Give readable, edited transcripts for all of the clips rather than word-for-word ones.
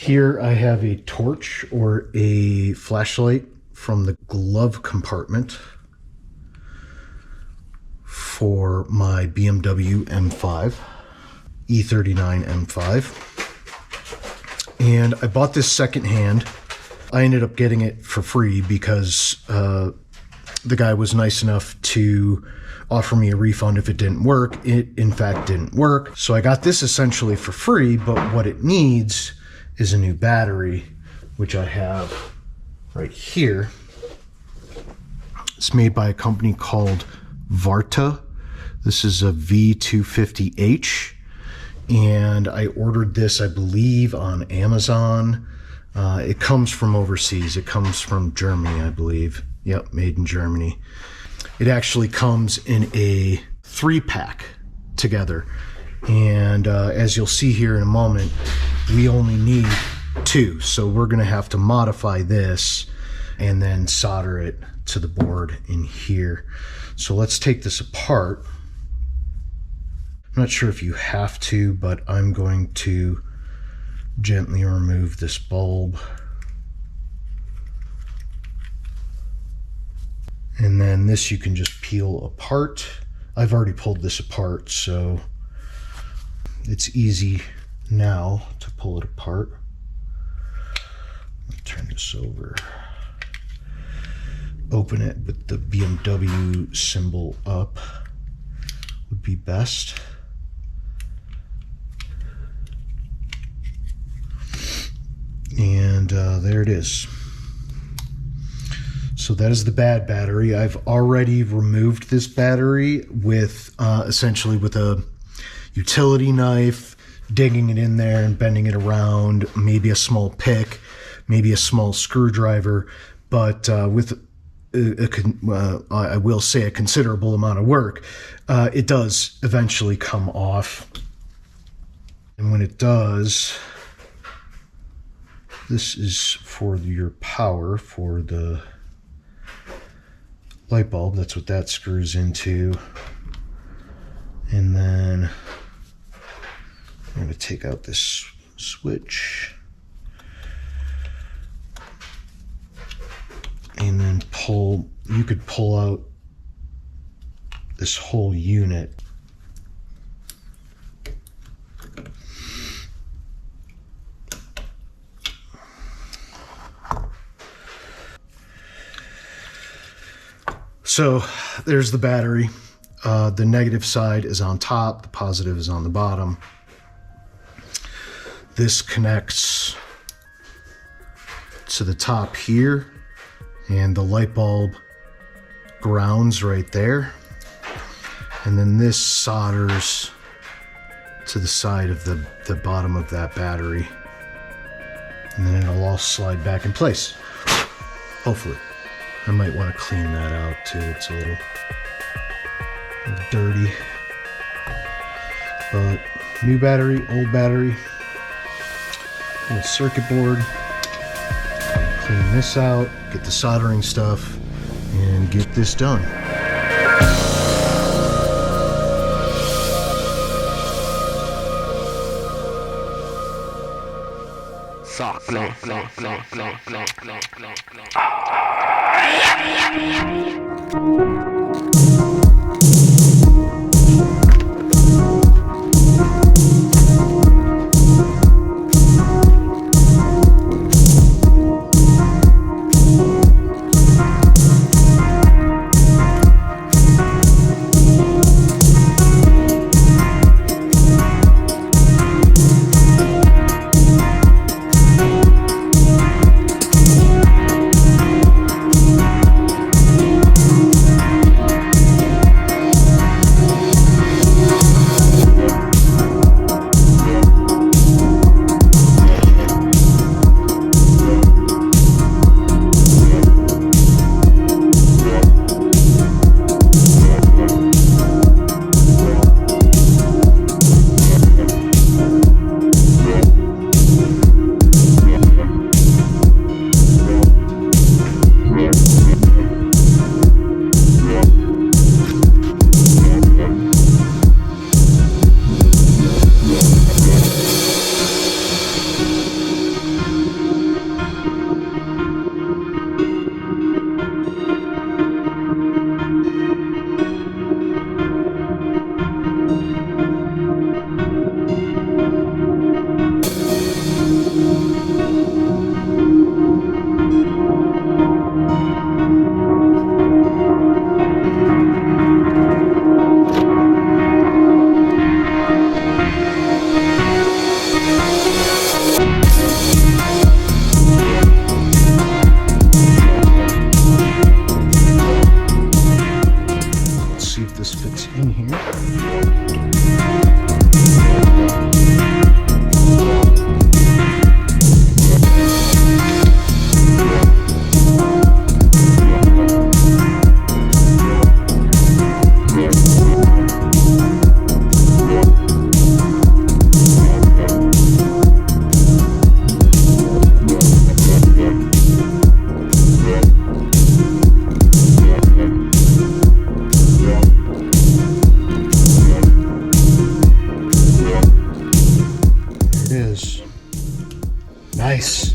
Here I have a torch or a flashlight from the glove compartment for my BMW M5, E39 M5. And I bought this secondhand. I ended up getting it for free because the guy was nice enough to offer me a refund if it didn't work. It, in fact, didn't work. So I got this essentially for free, but what it needs is a new battery, which I have right here. It's made by a company called Varta. This is a V250H, and I ordered this, I believe, on Amazon. It comes from overseas. It comes from Germany, I believe. Yep, made in Germany. It actually comes in a 3-pack together. And as you'll see here in a moment, we only need 2. So we're going to have to modify this and then solder it to the board in here. So let's take this apart. I'm not sure if you have to, but I'm going to gently remove this bulb. And then this you can just peel apart. I've already pulled this apart, so it's easy now to pull it apart. I'll turn this over. Open it with the BMW symbol up would be best. And there it is. So that is the bad battery. I've already removed this battery with essentially with a utility knife, digging it in there and bending it around, maybe a small pick, maybe a small screwdriver, but with I will say a considerable amount of work, it does eventually come off. And when it does, this is for your power for the light bulb. That's what that screws into. And then I'm going to take out this switch and then pull. You could pull out this whole unit. So there's the battery. The negative side is on top, the positive is on the bottom. This connects to the top here, and the light bulb grounds right there. And then this solders to the side of the bottom of that battery. And then it'll all slide back in place, hopefully. I might want to clean that out too. It's a little dirty. But new battery, old battery, little circuit board. Clean this out, get the soldering stuff, and get this done. it is. Nice.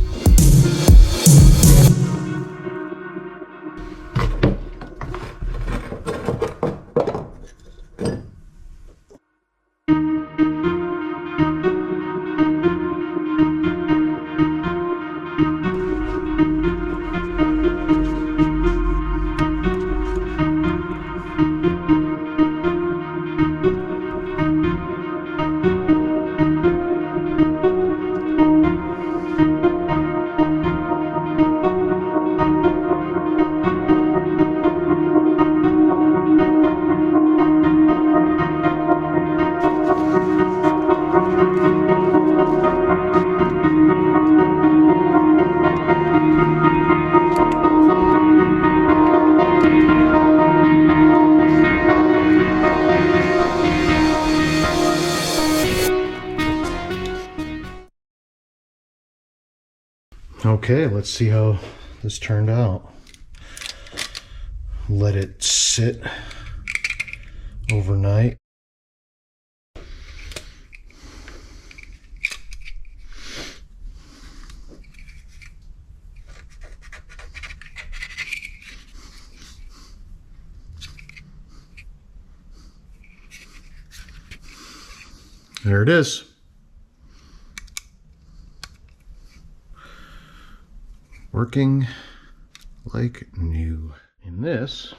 Okay, let's see how this turned out. Let it sit overnight. There it is. Working like new. In this,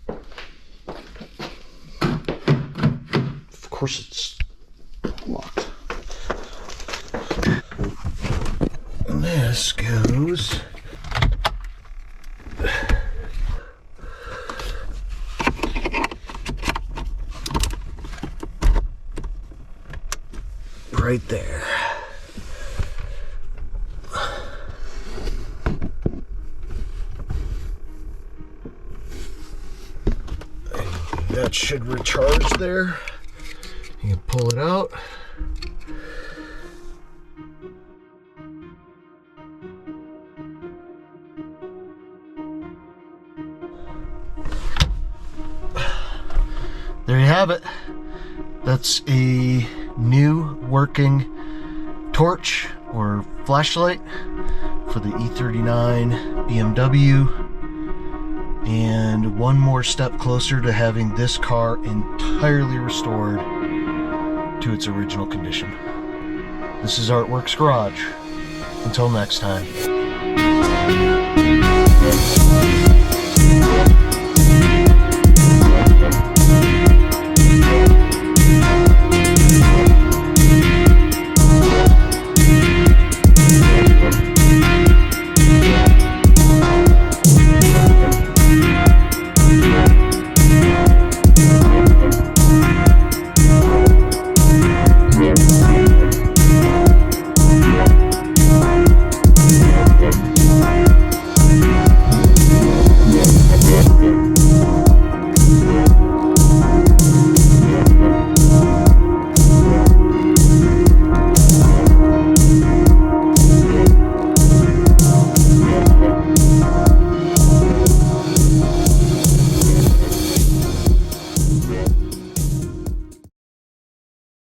of course it's locked. And this goes right there. That should recharge there. You can pull it out. There you have it. That's a new working torch or flashlight for the E39 BMW. And one more step closer to having this car entirely restored to its original condition. This is Artworks Garage. Until next time.